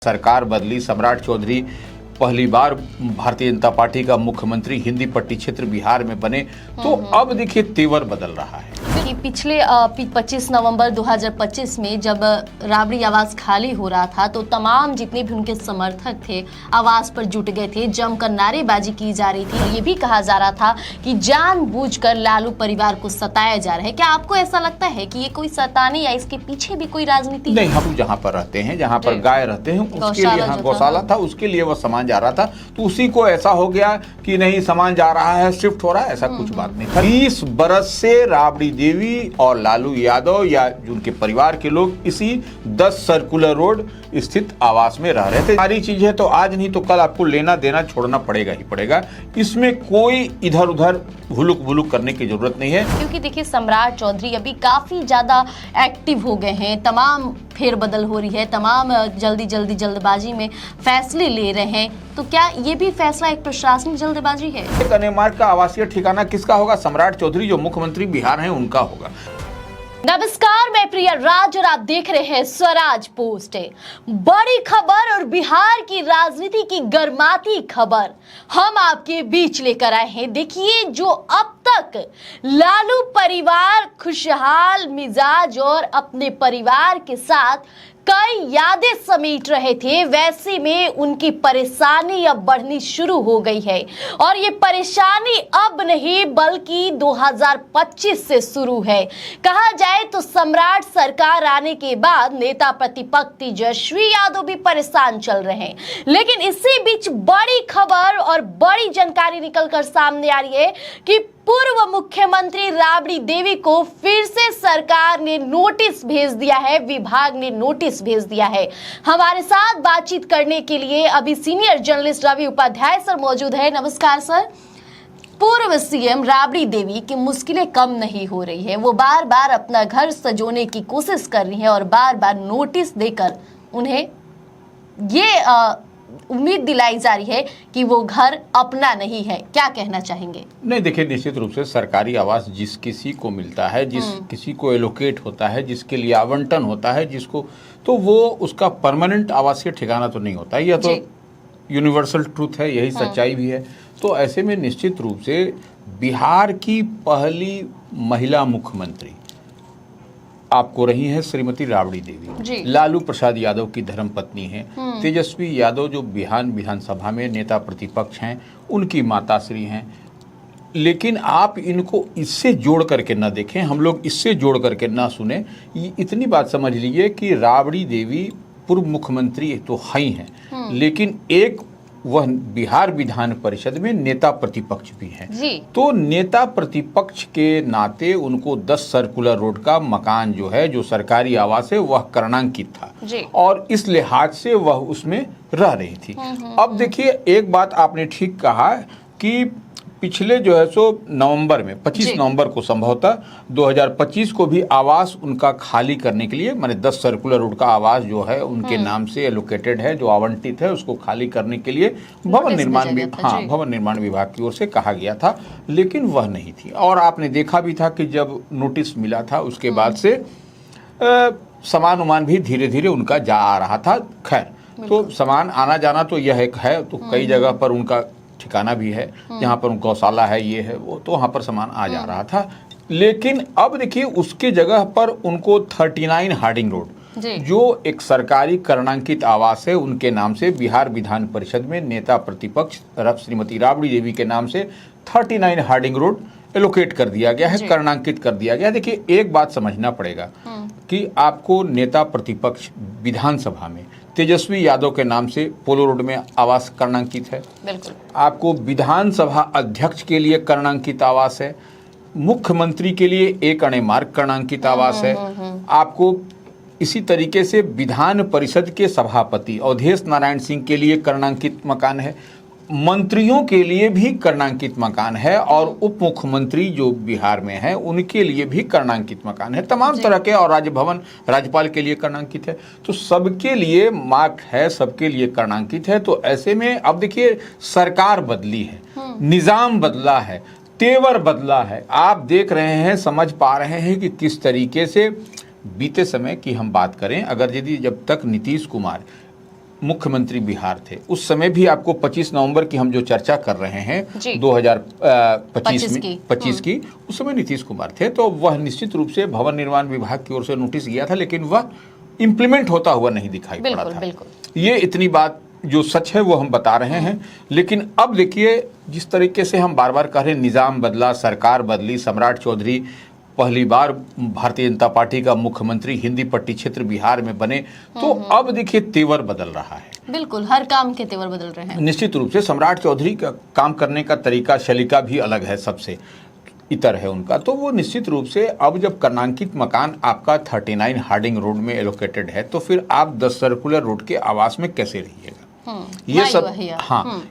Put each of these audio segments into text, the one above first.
सरकार बदली, सम्राट चौधरी पहली बार भारतीय जनता पार्टी का मुख्यमंत्री हिंदी पट्टी क्षेत्र बिहार में बने, तो अब देखिए तेवर बदल रहा है। कि पिछले 25 नवंबर 2025 में जब राबड़ी आवास खाली हो रहा था तो तमाम जितने भी उनके समर्थक थे आवास पर जुट गए थे, जमकर नारेबाजी की जा रही थी और ये भी कहा जा रहा था कि जानबूझकर लालू परिवार को सताया जा रहा है। क्या आपको ऐसा लगता है कि ये कोई सताने या इसके पीछे भी कोई राजनीति? नहीं, हम जहाँ पर रहते हैं, जहाँ पर गाय रहते हैं, उसके लिए हाँ गौशाला था, उसके लिए वह सामान जा रहा था, तो उसी को ऐसा हो गया कि नहीं सामान जा रहा है, शिफ्ट हो रहा है, ऐसा कुछ बात नहीं। 20 बरस से राबड़ी देवी और लालू यादव या उनके परिवार के लोग इसी 10 सर्कुलर रोड स्थित आवास में रह रहे थे। सारी चीजें तो आज नहीं तो कल आपको लेना देना छोड़ना पड़ेगा ही पड़ेगा, इसमें कोई इधर उधर भुलुक भुलुक करने की जरूरत नहीं है। क्योंकि देखिए सम्राट चौधरी अभी काफी ज्यादा एक्टिव हो गए हैं, तमाम फेरबदल हो रही है, तमाम जल्दबाजी में फैसले ले रहे हैं, तो क्या ये भी फैसला एक प्रशासनिक जल्दबाजी है? कन्यामार्ग का आवासीय ठिकाना किसका होगा? सम्राट चौधरी जो मुख्यमंत्री बिहार हैं उनका होगा। नमस्कार, मैं प्रिया राज और आप देख रहे हैं स्वराज पोस्ट। बड़ी खबर और बिहार की राजनीति की गर्माती खबर हम आपके बीच लेकर आए हैं। देखिए, जो अब तक लालू परिवार खुशहाल मिजाज और अपने परिवार के साथ कई यादें समेट रहे थे, वैसे में उनकी परेशानी अब बढ़नी शुरू हो गई है और ये परेशानी अब नहीं बल्कि 2025 से शुरू है। कहा जाए तो सम्राट सरकार आने के बाद नेता प्रतिपक्ष तेजस्वी यादव भी परेशान चल रहे हैं, लेकिन इसी बीच बड़ी खबर और बड़ी जानकारी निकलकर सामने आ रही है कि पूर्व मुख्यमंत्री राबड़ी देवी को फिर से सरकार ने नोटिस भेज दिया है, विभाग ने नोटिस भेज दिया है। हमारे साथ बातचीत करने के लिए अभी senior journalist Ravi Upadhyay sir मौजूद है। नमस्कार सर। पूर्व सीएम राबड़ी देवी की मुश्किलें कम नहीं हो रही है, वो बार बार अपना घर सजोने की कोशिश कर रही है और बार बार नोटिस देकर उन्हें ये उम्मीद दिलाई जा रही है कि वो घर अपना नहीं है। क्या कहना चाहेंगे? नहीं, देखिए, निश्चित रूप से सरकारी आवास जिस किसी को मिलता है, जिस किसी को एलोकेट होता है, जिसके लिए आवंटन होता है, जिसको, तो वो उसका परमानेंट आवासीय ठिकाना तो नहीं होता। यह तो यूनिवर्सल ट्रूथ है, यही सच्चाई भी है। तो ऐसे में निश्चित रूप से बिहार की पहली महिला मुख्यमंत्री आपको रही है श्रीमती राबड़ी देवी, लालू प्रसाद यादव की धर्मपत्नी हैं। तेजस्वी यादव जो बिहार विधानसभा में नेता प्रतिपक्ष हैं, उनकी माताश्री हैं। लेकिन आप इनको इससे जोड़ करके ना देखें, हम लोग इससे जोड़ करके ना सुने। इतनी बात समझ लीजिए कि राबड़ी देवी पूर्व मुख्यमंत्री तो है ही हैं, लेकिन एक वह बिहार विधान परिषद में नेता प्रतिपक्ष भी हैं। तो नेता प्रतिपक्ष के नाते उनको 10 सर्कुलर रोड का मकान जो है, जो सरकारी आवास है, वह कर्णांकित था और इस लिहाज से वह उसमें रह रही थी। अब देखिए, एक बात आपने ठीक कहा कि पिछले जो है सो नवंबर में 25 नवंबर को संभवतः 2025 को भी आवास उनका खाली करने के लिए, माने 10 सर्कुलर रोड का आवास जो है उनके नाम से एलोकेटेड है, जो आवंटित है, उसको खाली करने के लिए भवन निर्माण विभाग की ओर से कहा गया था, लेकिन वह नहीं थी। और आपने देखा भी था कि जब नोटिस मिला था उसके बाद से सामान उमान भी धीरे धीरे उनका जा आ रहा था। खैर, तो सामान आना जाना तो यह एक है, तो कई जगह पर उनका ठिकाना भी है, जहाँ पर गौशाला है, ये है वो, तो वहाँ पर सामान आ जा रहा था। लेकिन अब देखिए, उसके जगह पर उनको 39 हार्डिंग रोड, जो एक सरकारी कर्णांकित आवास है, उनके नाम से बिहार विधान परिषद में नेता प्रतिपक्ष श्रीमती राबड़ी देवी के नाम से 39 हार्डिंग रोड एलोकेट कर दिया गया है, कर्णांकित कर दिया गया। देखिए, एक बात समझना पड़ेगा कि आपको नेता प्रतिपक्ष विधानसभा में तेजस्वी यादव के नाम से पोलो रोड में आवास कर्णांकित है, बिल्कुल। आपको विधानसभा अध्यक्ष के लिए कर्णांकित आवास है, मुख्यमंत्री के लिए एक कन्यामार्ग कर्णांकित आवास है, आपको इसी तरीके से विधान परिषद के सभापति अवधेश नारायण सिंह के लिए कर्णांकित मकान है, मंत्रियों के लिए भी कर्णांकित मकान है और उप मुख्यमंत्री जो बिहार में है उनके लिए भी कर्णांकित मकान है, तमाम तरह के, और राजभवन राज्यपाल के लिए कर्णांकित है। तो सबके लिए मार्क है, सबके लिए कर्णांकित है। तो ऐसे में अब देखिए, सरकार बदली है, निजाम बदला है, तेवर बदला है। आप देख रहे हैं, समझ पा रहे हैं कि किस तरीके से बीते समय की हम बात करें, अगर यदि जब तक नीतीश कुमार मुख्यमंत्री बिहार थे उस समय भी आपको 25 नवंबर की हम जो चर्चा कर रहे हैं 2025 की उस समय नीतीश कुमार थे, तो वह निश्चित रूप से भवन निर्माण विभाग की ओर से नोटिस गया था, लेकिन वह इम्प्लीमेंट होता हुआ नहीं दिखाई पड़ा था। ये इतनी बात जो सच है वो हम बता रहे हैं। लेकिन अब देखिए जिस तरीके से हम बार बार कह रहे हैं निजाम बदला, सरकार बदली, सम्राट चौधरी पहली बार भारतीय जनता पार्टी का मुख्यमंत्री हिंदी पट्टी क्षेत्र बिहार में बने, तो अब देखिए तेवर बदल रहा है। बिल्कुल, हर काम के तेवर बदल रहे हैं। निश्चित रूप से सम्राट चौधरी का काम करने का तरीका, शैलिका भी अलग है, सबसे इतर है उनका। तो वो निश्चित रूप से अब जब कर्णांकित मकान आपका 39 हार्डिंग रोड में एलोकेटेड है, तो फिर आप 10 सर्कुलर रोड के आवास में कैसे रहिएगा? ये सब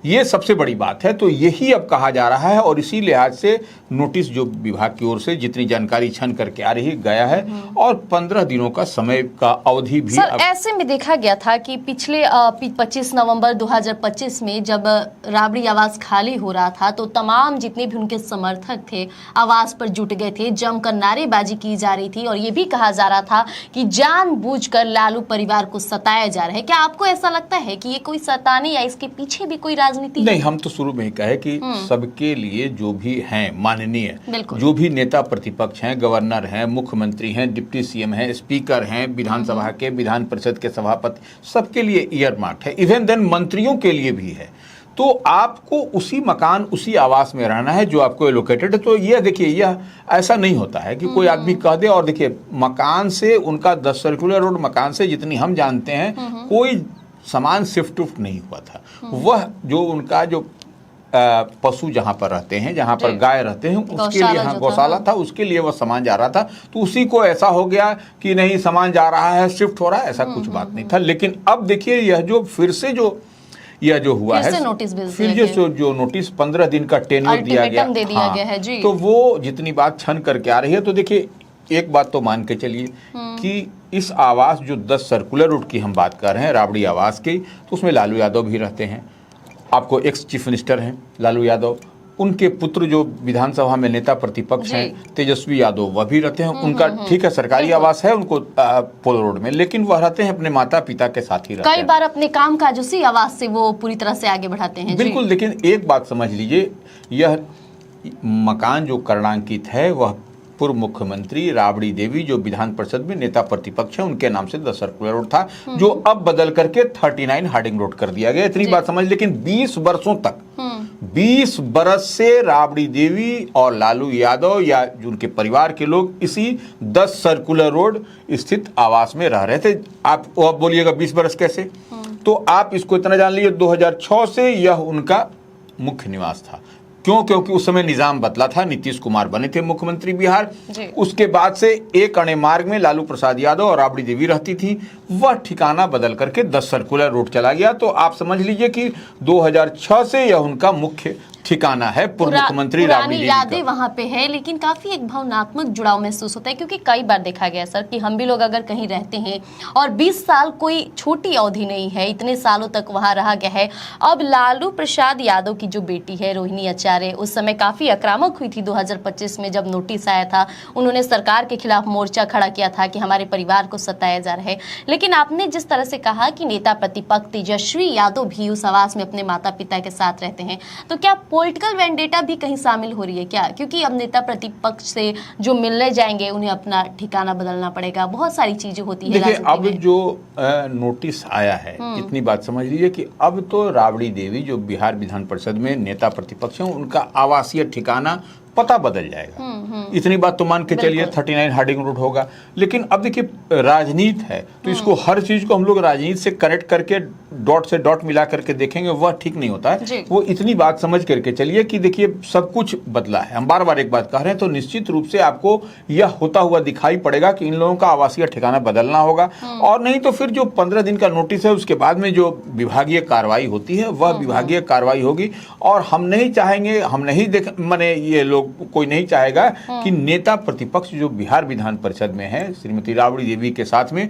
ये सबसे बड़ी बात है। तो यही अब कहा जा रहा है और इसी लिहाज से नोटिस जो विभाग की ओर से जितनी जानकारी छन करके आ रही गया है और 15 दिनों का समय का अवधि भी सर ऐसे में देखा गया था कि पिछले 25 नवंबर 2025 में जब राबड़ी आवास खाली हो रहा था तो तमाम जितने भी उनके समर्थक थे आवास पर जुट गए थे, जमकर नारेबाजी की जा रही थी और ये भी कहा जा रहा था कि जानबूझकर लालू परिवार को सताया जा रहा है। क्या आपको ऐसा लगता है कि ये कोई सताने या इसके पीछे भी कोई राजनीति नहीं? हम तो शुरू में ही कहे कि सबके लिए जो भी हैं माननीय, जो भी नेता प्रतिपक्ष हैं, गवर्नर हैं, मुख्यमंत्री हैं, डिप्टी सीएम हैं, स्पीकर हैं, विधानसभा के, विधान परिषद के सभापति, सबके लिए ईयरमार्क है। इवन देन मंत्रियों के लिए भी है। तो आपको उसी मकान, उसी आवास में रहना है जो आपको एलोकेटेड है। तो ये देखिए, यह ऐसा नहीं होता है कि कोई आदमी कह दे। और देखिए मकान से उनका 10 सर्कुलर रोड मकान से जितनी हम जानते हैं कोई सामान शिफ्ट उफ्ट नहीं हुआ था। वह जो उनका जो पशु जहां पर रहते हैं, जहां पर गाय रहते हैं, उसके लिए गौशाला था, उसके लिए वह सामान जा रहा था। तो उसी को ऐसा हो गया कि नहीं सामान जा रहा है, शिफ्ट हो रहा है, ऐसा कुछ बात नहीं था। लेकिन अब देखिए यह जो फिर से यह जो हुआ है, फिर जो नोटिस 15 दिन का टेन्योर दिया गया है जी। तो वो जितनी बात छन करके आ रही है, तो देखिए एक बात तो मान के चलिए कि इस आवास जो 10 सर्कुलर रोड की हम बात कर रहे हैं, राबड़ी आवास की, तो उसमें लालू यादव भी रहते हैं। आपको एक्स चीफ मिनिस्टर हैं लालू यादव, उनके पुत्र जो विधानसभा में नेता प्रतिपक्ष हैं तेजस्वी यादव, वह भी रहते हैं। उनका ठीक है सरकारी आवास है उनको पोलो रोड में, लेकिन वह रहते हैं अपने माता पिता के साथ ही रहते हैं। कई बार अपने काम काज उसी आवास से वो पूरी तरह से आगे बढ़ाते हैं। बिल्कुल, लेकिन एक बात समझ लीजिए, यह मकान जो कर्णांकित है वह पूर्व मुख्यमंत्री राबड़ी देवी जो विधान परिषद में नेता प्रतिपक्ष है उनके नाम से 10 सर्कुलर रोड था, जो अब बदल करके 39 हार्डिंग रोड कर दिया गया। इतनी बात समझ। लेकिन 20 वर्षों तक 20 बरस से राबड़ी देवी और लालू यादव या उनके परिवार के लोग इसी 10 सर्कुलर रोड स्थित आवास में रह रहे थे। आप बोलिएगा 20 बरस कैसे? तो आप इसको इतना जान लीजिए 2006 से यह उनका मुख्य निवास था। क्यों? क्योंकि उस समय निजाम बदला था, नीतीश कुमार बने थे मुख्यमंत्री बिहार। उसके बाद से एक अणे मार्ग में लालू प्रसाद यादव और राबड़ी देवी रहती थी, वह ठिकाना बदल करके 10 सर्कुलर रोड चला गया। तो आप समझ लीजिए कि 2006 से यह उनका मुख्य ठिकाना है पूर्व मुख्यमंत्री राबड़ी देवी। यादें वहां पे है, लेकिन काफी एक भावनात्मक जुड़ाव महसूस होता है क्योंकि कई बार देखा गया सर कि हम भी लोग अगर कहीं रहते हैं और 20 साल कोई छोटी अवधि नहीं है, इतने सालों तक वहां रहा गया है। अब लालू प्रसाद यादव की जो बेटी है रोहिणी आचार्य, उस समय काफी आक्रामक हुई थी 2025 में जब नोटिस आया था। उन्होंने सरकार के खिलाफ मोर्चा खड़ा किया था कि हमारे परिवार को सताया जा रहा है। लेकिन आपने जिस तरह से कहा कि नेता प्रतिपक्ष तेजस्वी यादव भी उस आवास में अपने माता पिता के साथ रहते हैं, तो क्या पॉलिटिकल वेंडेटा भी कहीं शामिल हो रही है क्या? क्योंकि अब नेता प्रतिपक्ष से जो मिलने जाएंगे उन्हें अपना ठिकाना बदलना पड़ेगा, बहुत सारी चीजें होती है। देखिए अब जो नोटिस आया है, इतनी बात समझ लीजिए कि अब तो राबड़ी देवी जो बिहार विधान परिषद में नेता प्रतिपक्ष हैं उनका आवासीय ठिकाना पता बदल जाएगा। इतनी बात तो मान के चलिए 39 हार्डिंग रोड होगा। लेकिन अब देखिए राजनीति है तो इसको हर चीज को हम लोग राजनीति से कनेक्ट करके डॉट से डॉट मिला करके देखेंगे, वह ठीक नहीं होता है। वो इतनी बात समझ करके चलिए कि देखिए सब कुछ बदला है। हम बार बार एक बात कह रहे हैं, तो निश्चित रूप से आपको यह होता हुआ दिखाई पड़ेगा कि इन लोगों का आवासीय ठिकाना बदलना होगा। और नहीं तो फिर जो 15 दिन का नोटिस है उसके बाद में जो विभागीय कार्रवाई होती है वह विभागीय कार्रवाई होगी। और हम नहीं चाहेंगे, हम नहीं माने ये लोग कोई नहीं चाहेगा कि नेता प्रतिपक्ष जो बिहार विधान परिषद में है श्रीमती राबड़ी देवी के साथ में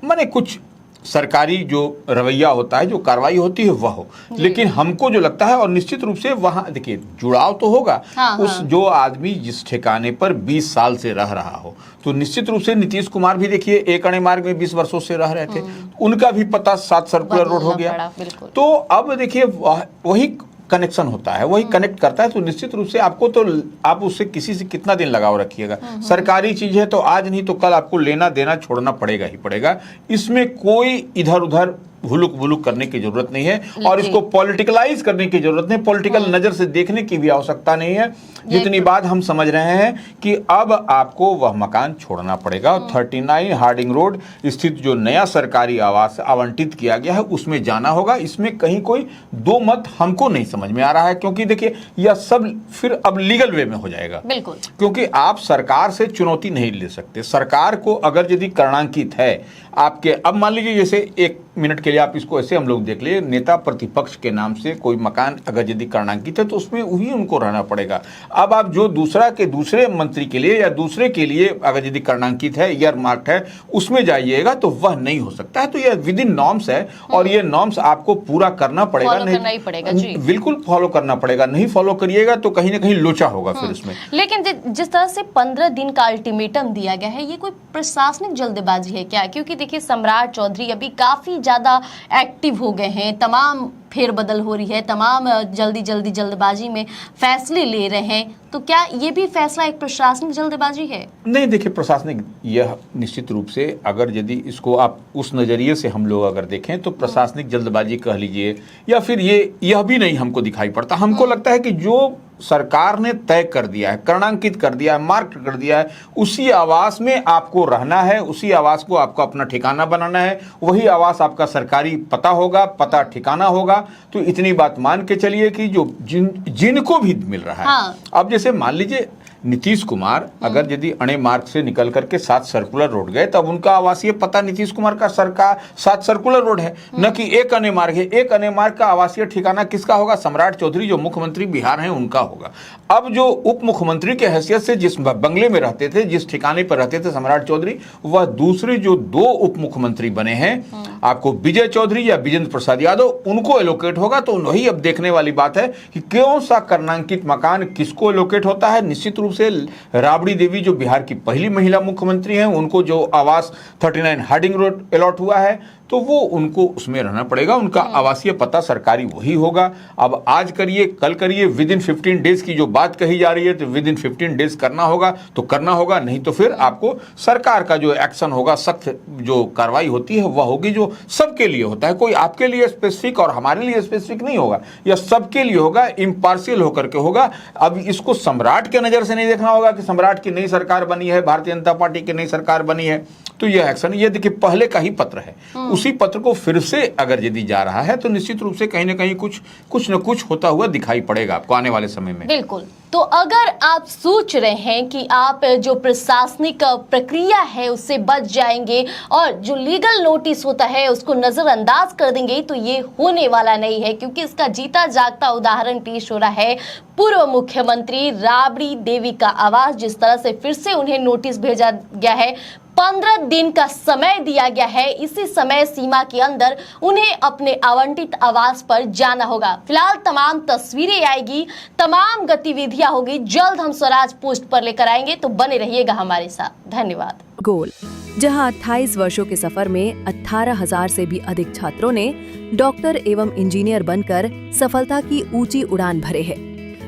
माने कुछ सरकारी जो रवैया होता है, जो कार्रवाई होती है वह हो। लेकिन हमको जो लगता है, और निश्चित रूप से वहाँ देखिए जुड़ाव तो होगा, उस जो आदमी जिस ठिकाने पर 20 साल से रह रहा हो, तो निश्चित रूप से नीतीश कुमार भी देखिए एक अणे मार्ग में 20 वर्षों से रह रहे थे, उनका भी पता 7 सर्कुलर रोड हो गया। तो अब देखिए वही कनेक्शन होता है, वही कनेक्ट करता है। तो निश्चित रूप से आपको तो आप उससे किसी से कितना दिन लगाव रखिएगा, सरकारी चीज है तो आज नहीं तो कल आपको लेना देना छोड़ना पड़ेगा ही पड़ेगा। इसमें कोई इधर उधर हुलुक बुलुक करने की जरूरत नहीं है, और इसको पॉलिटिकलाइज करने की जरूरत नहीं, पॉलिटिकल नजर से देखने की भी आवश्यकता नहीं है। जितनी बात हम समझ रहे हैं कि अब आपको वह मकान छोड़ना पड़ेगा, और 39 हार्डिंग रोड स्थित जो नया सरकारी आवास आवंटित किया गया है उसमें जाना होगा। इसमें कहीं कोई दो मत हमको नहीं समझ में आ रहा है, क्योंकि देखिए यह सब फिर अब लीगल वे में हो जाएगा। बिल्कुल, क्योंकि आप सरकार से चुनौती नहीं ले सकते। सरकार को अगर यदि कर्णांकित है आपके, अब मान लीजिए जैसे 1 मिनट के लिए आप इसको ऐसे हम लोग देख लिए, नेता प्रतिपक्ष के नाम से कोई मकान अगर यदि कर्णांकित है तो उसमें वही उनको रहना पड़ेगा। अब आप जो दूसरे मंत्री के लिए या दूसरे के लिए अगर यदि कर्णांकित है, ईयर मार्क है, उसमें जाइएगा तो वह नहीं हो सकता है। तो यह विद इन नॉर्म्स है, और ये नॉर्म्स आपको पूरा करना पड़ेगा, नहीं बिल्कुल फॉलो करना पड़ेगा। नहीं फॉलो करिएगा तो कहीं ना कहीं लोचा होगा फिर उसमें। लेकिन जिस तरह से 15 दिन का अल्टीमेटम दिया गया है, ये कोई प्रशासनिक जल्दबाजी है क्या? क्योंकि देखिए सम्राट चौधरी अभी काफी ज्यादा एक्टिव हो गए हैं, तमाम फेरबदल हो रही है, तमाम जल्दबाजी में फैसले ले रहे हैं, तो क्या ये भी फैसला एक प्रशासनिक जल्दबाजी है? नहीं, देखिए प्रशासनिक, यह निश्चित रूप से अगर यदि इसको आप उस नजरिए से हम लोग अगर देखें तो प्रशासनिक जल्दबाजी कह लीजिए, या फिर यह भी नहीं हमको दिखाई पड़ता। हमको लगता है कि जो सरकार ने तय कर दिया है, कर्णांकित कर दिया है, मार्क कर दिया है, उसी आवास में आपको रहना है, उसी आवास को आपको अपना ठिकाना बनाना है, वही आवास आपका सरकारी पता होगा, पता ठिकाना होगा। तो इतनी बात मान के चलिए कि जो जिनको भी मिल रहा है, अब जैसे मान लीजिए नीतीश कुमार अगर यदि अणे मार्ग से निकल करके 7 सर्कुलर रोड गए, तब उनका आवासीय पता नीतीश कुमार का सरकार 7 सर्कुलर रोड है, न कि 1 अणे मार्ग है। 1 अणे मार्ग का आवासीय ठिकाना किसका होगा? सम्राट चौधरी जो मुख्यमंत्री बिहार हैं उनका होगा। अब जो उप मुख्यमंत्री के हैसियत से जिस बंगले में रहते थे, जिस ठिकाने पर रहते थे सम्राट चौधरी, वह दूसरे जो 2 उप मुख्यमंत्री बने हैं, आपको विजय चौधरी या विजेंद्र प्रसाद यादव, उनको एलोकेट होगा। तो वही अब देखने वाली बात है कि कौन सा कर्णांकित मकान किसको एलोकेट होता है। निश्चित रूप से राबड़ी देवी जो बिहार की पहली महिला मुख्यमंत्री हैं, उनको जो आवास 39 हार्डिंग रोड अलॉट हुआ है, तो वो उनको उसमें रहना पड़ेगा, उनका आवासीय पता सरकारी वही होगा। अब आज करिए कल करिए, विद इन 15 डेज की जो बात कही जा रही है, तो विद इन 15 डेज करना होगा तो करना होगा, नहीं तो फिर आपको सरकार का जो एक्शन होगा, सख्त जो कार्रवाई होती है वह होगी, जो सबके लिए होता है। कोई आपके लिए स्पेसिफिक और हमारे लिए स्पेसिफिक नहीं होगा, यह सबके लिए होगा, इम्पार्शियल होकर के होगा। अब इसको सम्राट के नजर से नहीं देखना होगा कि सम्राट की नई सरकार बनी है, भारतीय जनता पार्टी की नई सरकार बनी है, तो यह एक्शन, ये देखिए पहले का ही पत्र है, उसी पत्र को फिर से अगर यदि जा रहा है तो निश्चित रूप से कहीं ना कहीं कुछ न कुछ होता हुआ दिखाई पड़ेगा आपको आने वाले समय में। बिल्कुल। तो अगर आप सोच रहे हैं कि आप जो प्रशासनिक प्रक्रिया है उससे बच जाएंगे और जो लीगल नोटिस होता है उसको नजरअंदाज कर देंगे, तो ये होने वाला नहीं है, क्योंकि इसका जीता जागता उदाहरण पेश हो रहा है पूर्व मुख्यमंत्री राबड़ी देवी का आवास। जिस तरह से फिर से उन्हें नोटिस भेजा गया है, 15 दिन का समय दिया गया है, इसी समय सीमा के अंदर उन्हें अपने आवंटित आवास पर जाना होगा। फिलहाल तमाम तस्वीरें आएगी, तमाम गतिविधियां होगी, जल्द हम स्वराज पोस्ट पर लेकर आएंगे, तो बने रहिएगा हमारे साथ। धन्यवाद। गोल, जहां 28 वर्षों के सफर में 18,000 से भी अधिक छात्रों ने डॉक्टर एवं इंजीनियर बनकर सफलता की ऊंची उड़ान भरे है,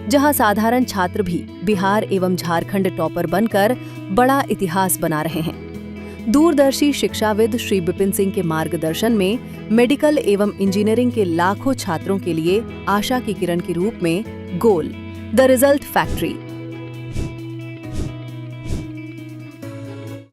जहां साधारण छात्र भी बिहार एवं झारखंड टॉपर बनकर बड़ा इतिहास बना रहे हैं। दूरदर्शी शिक्षाविद श्री विपिन सिंह के मार्गदर्शन में मेडिकल एवं इंजीनियरिंग के लाखों छात्रों के लिए आशा की किरण के रूप में गोल, द रिजल्ट फैक्ट्री,